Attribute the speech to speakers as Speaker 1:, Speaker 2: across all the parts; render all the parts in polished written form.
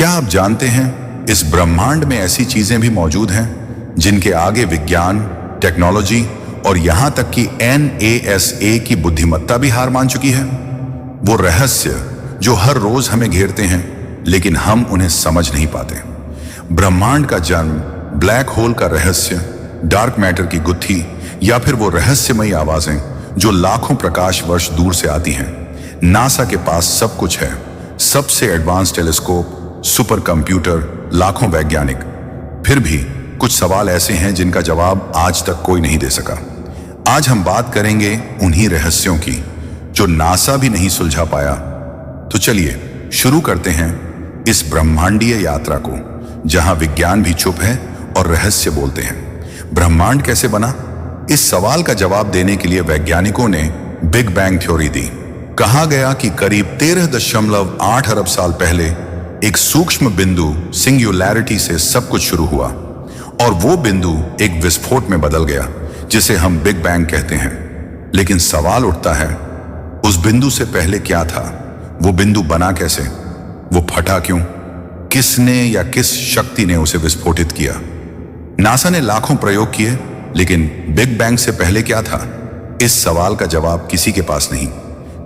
Speaker 1: क्या आप जानते हैं इस ब्रह्मांड में ऐसी चीजें भी मौजूद हैं जिनके आगे विज्ञान, टेक्नोलॉजी और यहां तक कि NASA की बुद्धिमत्ता भी हार मान चुकी है। वो रहस्य जो हर रोज हमें घेरते हैं लेकिन हम उन्हें समझ नहीं पाते। ब्रह्मांड का जन्म, ब्लैक होल का रहस्य, डार्क मैटर की गुत्थी या फिर वो रहस्यमयी आवाजें जो लाखों प्रकाश वर्ष दूर से आती हैं। नासा के पास सब कुछ है, सबसे एडवांस टेलीस्कोप, सुपर कंप्यूटर, लाखों वैज्ञानिक। फिर भी कुछ सवाल ऐसे हैं जिनका जवाब आज तक कोई नहीं दे सका। आज हम बात करेंगे उन्हीं रहस्यों की जो नासा भी नहीं सुलझा पाया। तो चलिए शुरू करते हैं इस ब्रह्मांडीय यात्रा को, जहां विज्ञान भी चुप है और रहस्य बोलते हैं। ब्रह्मांड कैसे बना? इस सवाल का जवाब देने के लिए वैज्ञानिकों ने बिग बैंग थ्योरी दी। कहा गया कि करीब 13.8 अरब साल पहले एक सूक्ष्म बिंदु, सिंगुलैरिटी से सब कुछ शुरू हुआ और वो बिंदु एक विस्फोट में बदल गया, जिसे हम बिग बैंग कहते हैं। लेकिन सवाल उठता है, उस बिंदु से पहले क्या था? वो बिंदु बना कैसे? वो फटा क्यों? किसने या किस शक्ति ने उसे विस्फोटित किया? नासा ने लाखों प्रयोग किए, लेकिन बिग बैंग से पहले क्या था? इस सवाल का जवाब किसी के पास नहीं।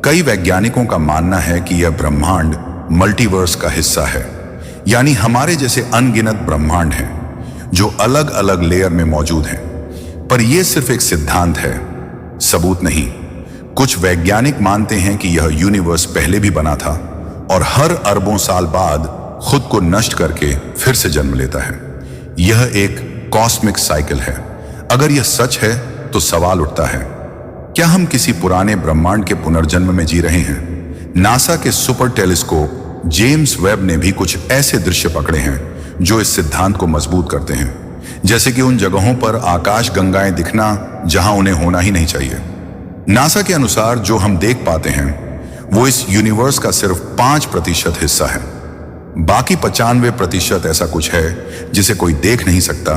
Speaker 1: कई वैज्ञानिकों का मानना है कि यह ब्रह्मांड मल्टीवर्स का हिस्सा है, यानी हमारे जैसे अनगिनत ब्रह्मांड हैं जो अलग अलग लेयर में मौजूद हैं। पर यह सिर्फ एक सिद्धांत है, सबूत नहीं। कुछ वैज्ञानिक मानते हैं कि यह यूनिवर्स पहले भी बना था और हर अरबों साल बाद खुद को नष्ट करके फिर से जन्म लेता है। यह एक कॉस्मिक साइकिल है। अगर यह सच है तो सवाल उठता है, क्या हम किसी पुराने ब्रह्मांड के पुनर्जन्म में जी रहे हैं? नासा के सुपर टेलीस्कोप जेम्स वेब ने भी कुछ ऐसे दृश्य पकड़े हैं जो इस सिद्धांत को मजबूत करते हैं, जैसे कि उन जगहों पर आकाश गंगाएं दिखना जहां उन्हें होना ही नहीं चाहिए। नासा के अनुसार जो हम देख पाते हैं वो इस यूनिवर्स का सिर्फ 5% हिस्सा है। बाकी 95% ऐसा कुछ है जिसे कोई देख नहीं सकता।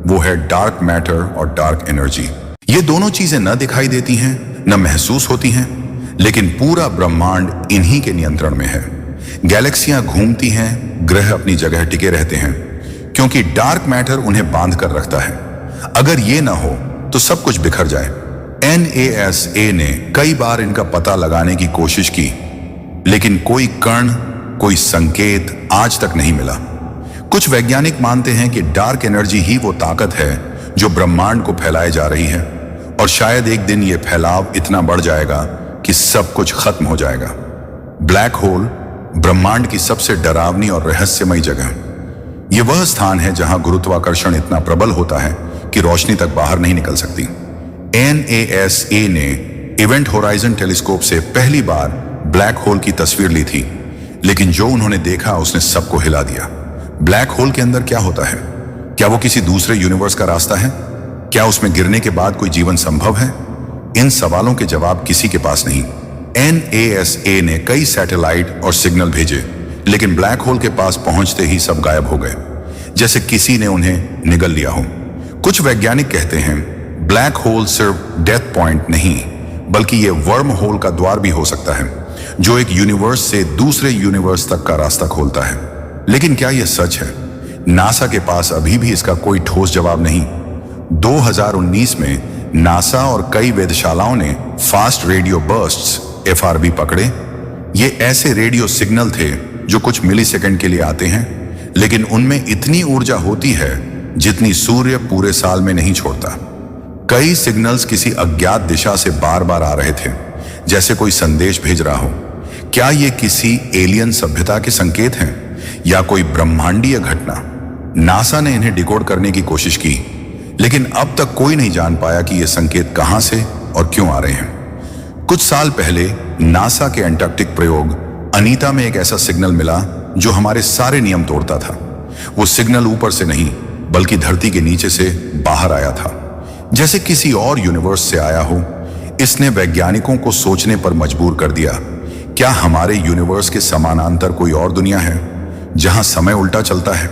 Speaker 1: वो है डार्क मैटर और डार्क एनर्जी। ये दोनों चीजें न दिखाई देती हैं, न महसूस होती हैं, लेकिन पूरा ब्रह्मांड इन्हीं के नियंत्रण में है। गैलेक्सियां घूमती हैं, ग्रह अपनी जगह टिके रहते हैं, क्योंकि डार्क मैटर उन्हें बांध कर रखता है। अगर ये ना हो तो सब कुछ बिखर जाए। NASA ने कई बार इनका पता लगाने की कोशिश की, लेकिन कोई कण, कोई संकेत आज तक नहीं मिला। कुछ वैज्ञानिक मानते हैं कि डार्क एनर्जी ही वो ताकत है जो ब्रह्मांड को फैलाए जा रही है, और शायद एक दिन ये फैलाव इतना बढ़ जाएगा कि सब कुछ खत्म हो जाएगा। ब्लैक होल ब्रह्मांड की सबसे डरावनी और रहस्यमयी जगह। यह वह स्थान है जहां गुरुत्वाकर्षण इतना प्रबल होता है कि रोशनी तक बाहर नहीं निकल सकती। NASA ने इवेंट होराइजन टेलीस्कोप से पहली बार ब्लैक होल की तस्वीर ली थी, लेकिन जो उन्होंने देखा उसने सबको हिला दिया। ब्लैक होल के अंदर क्या होता है? क्या वो किसी दूसरे यूनिवर्स का रास्ता है? क्या उसमें गिरने के बाद कोई जीवन संभव है? इन सवालों के जवाब किसी के पास नहीं। NASA ने कई सैटेलाइट और सिग्नल भेजे, लेकिन ब्लैक होल के पास पहुंचते ही सब गायब हो गए, जैसे किसी ने उन्हें निगल लिया हो। कुछ वैज्ञानिक कहते हैं ब्लैक होल सिर्फ डेथ पॉइंट नहीं, बल्कि ये वर्म होल का द्वार भी हो सकता है, जो एक यूनिवर्स से दूसरे यूनिवर्स तक का रास्ता खोलता है। लेकिन क्या यह सच है? नासा के पास अभी भी इसका कोई ठोस जवाब नहीं। 2019 में नासा और कई वेधशालाओं ने फास्ट रेडियो बर्स्ट्स FRB पकड़े। ये ऐसे रेडियो सिग्नल थे जो कुछ मिलीसेकंड के लिए आते हैं, लेकिन उनमें इतनी ऊर्जा होती है जितनी सूर्य पूरे साल में नहीं छोड़ता। कई सिग्नल्स किसी अज्ञात दिशा से बार बार आ रहे थे, जैसे कोई संदेश भेज रहा हो। क्या ये किसी एलियन सभ्यता के संकेत हैं या कोई ब्रह्मांडीय घटना? नासा ने इन्हें डिकोड करने की कोशिश की, लेकिन अब तक कोई नहीं जान पाया कि ये संकेत कहां से और क्यों आ रहे हैं। कुछ साल पहले नासा के एंटार्कटिक प्रयोग अनीता में एक ऐसा सिग्नल मिला जो हमारे सारे नियम तोड़ता था। वो सिग्नल ऊपर से नहीं, बल्कि धरती के नीचे से बाहर आया था, जैसे किसी और यूनिवर्स से आया हो। इसने वैज्ञानिकों को सोचने पर मजबूर कर दिया। क्या हमारे यूनिवर्स के समानांतर कोई और दुनिया है जहां समय उल्टा चलता है,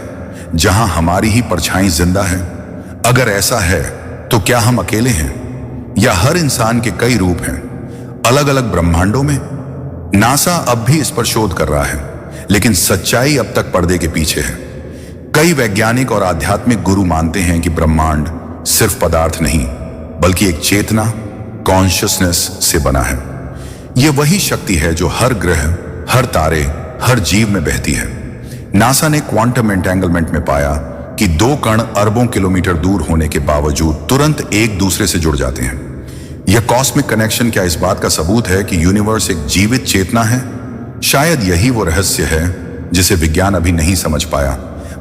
Speaker 1: जहां हमारी ही परछाई जिंदा है? अगर ऐसा है तो क्या हम अकेले हैं, या हर इंसान के कई रूप हैं अलग अलग ब्रह्मांडों में? नासा अब भी इस पर शोध कर रहा है, लेकिन सच्चाई अब तक पर्दे के पीछे है। कई वैज्ञानिक और आध्यात्मिक गुरु मानते हैं कि ब्रह्मांड सिर्फ पदार्थ नहीं, बल्कि एक चेतना, कॉन्शियसनेस से बना है। यह वही शक्ति है जो हर ग्रह, हर तारे, हर जीव में बहती है। नासा ने क्वांटम एंटेंगलमेंट में पाया कि दो कण अरबों किलोमीटर दूर होने के बावजूद तुरंत एक दूसरे से जुड़ जाते हैं। यह कॉस्मिक कनेक्शन क्या इस बात का सबूत है कि यूनिवर्स एक जीवित चेतना है? शायद यही वो रहस्य है जिसे विज्ञान अभी नहीं समझ पाया,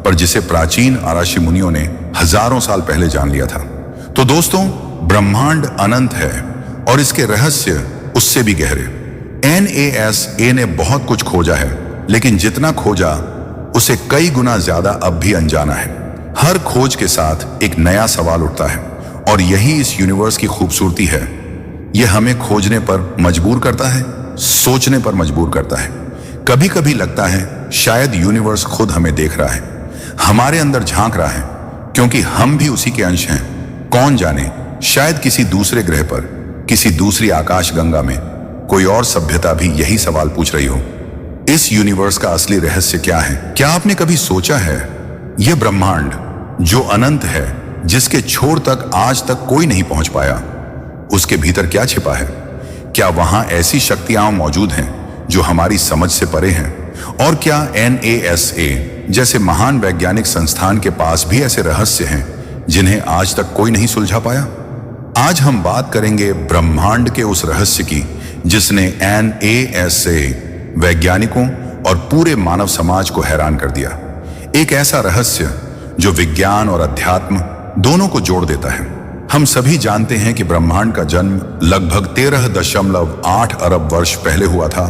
Speaker 1: पर जिसे प्राचीन आराशी मुनियों ने हजारों साल पहले जान लिया था। तो दोस्तों, ब्रह्मांड अनंत है और इसके रहस्य उससे भी गहरे। NASA ने बहुत कुछ खोजा है, लेकिन जितना खोजा उसे कई गुना ज्यादा अब भी अनजाना है। हर खोज के साथ एक नया सवाल उठता है और यही इस यूनिवर्स की खूबसूरती है। यह हमें खोजने पर मजबूर करता है, सोचने पर मजबूर करता है। कभी कभी लगता है शायद यूनिवर्स खुद हमें देख रहा है, हमारे अंदर झांक रहा है, क्योंकि हम भी उसी के अंश हैं। कौन जाने, शायद किसी दूसरे ग्रह पर, किसी दूसरी आकाश गंगा में कोई और सभ्यता भी यही सवाल पूछ रही हो। इस यूनिवर्स का असली रहस्य क्या है? क्या आपने कभी सोचा है यह ब्रह्मांड जो अनंत है, जिसके छोर तक आज तक कोई नहीं पहुंच पाया, उसके भीतर क्या छिपा है? क्या वहां ऐसी शक्तियां मौजूद हैं जो हमारी समझ से परे हैं? और क्या NASA जैसे महान वैज्ञानिक संस्थान के पास भी ऐसे रहस्य हैं जिन्हें आज तक कोई नहीं सुलझा पाया? आज हम बात करेंगे ब्रह्मांड के उस रहस्य की जिसने NASA, वैज्ञानिकों और पूरे मानव समाज को हैरान कर दिया। एक ऐसा रहस्य जो विज्ञान और अध्यात्म दोनों को जोड़ देता है। हम सभी जानते हैं कि ब्रह्मांड का जन्म लगभग 13.8 अरब वर्ष पहले हुआ था,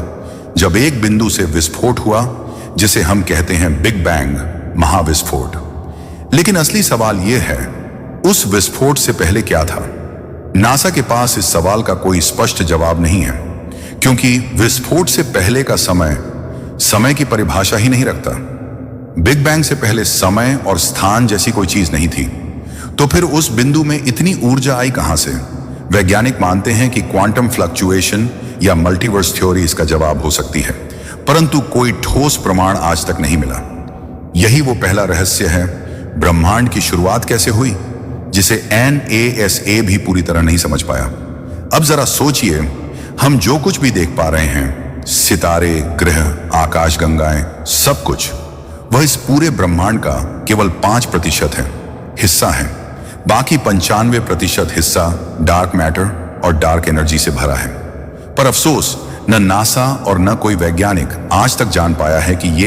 Speaker 1: जब एक बिंदु से विस्फोट हुआ जिसे हम कहते हैं बिग बैंग, महाविस्फोट। लेकिन असली सवाल यह है, उस विस्फोट से पहले क्या था? नासा के पास इस सवाल का कोई स्पष्ट जवाब नहीं है, क्योंकि विस्फोट से पहले का समय की परिभाषा ही नहीं रखता। बिग बैंग से पहले समय और स्थान जैसी कोई चीज नहीं थी, तो फिर उस बिंदु में इतनी ऊर्जा आई कहां से? वैज्ञानिक मानते हैं कि क्वांटम फ्लक्चुएशन या मल्टीवर्स थ्योरी इसका जवाब हो सकती है, परंतु कोई ठोस प्रमाण आज तक नहीं मिला। यही वो पहला रहस्य है, ब्रह्मांड की शुरुआत कैसे हुई, जिसे NASA भी पूरी तरह नहीं समझ पाया। अब जरा सोचिए, हम जो कुछ भी देख पा रहे हैं, सितारे, ग्रह, आकाशगंगाएं, सब कुछ, वह इस पूरे ब्रह्मांड का केवल 5% हिस्सा है। बाकी 95% हिस्सा डार्क मैटर और डार्क एनर्जी से भरा है। पर अफसोस, न नासा और न कोई वैज्ञानिक आज तक जान पाया है कि ये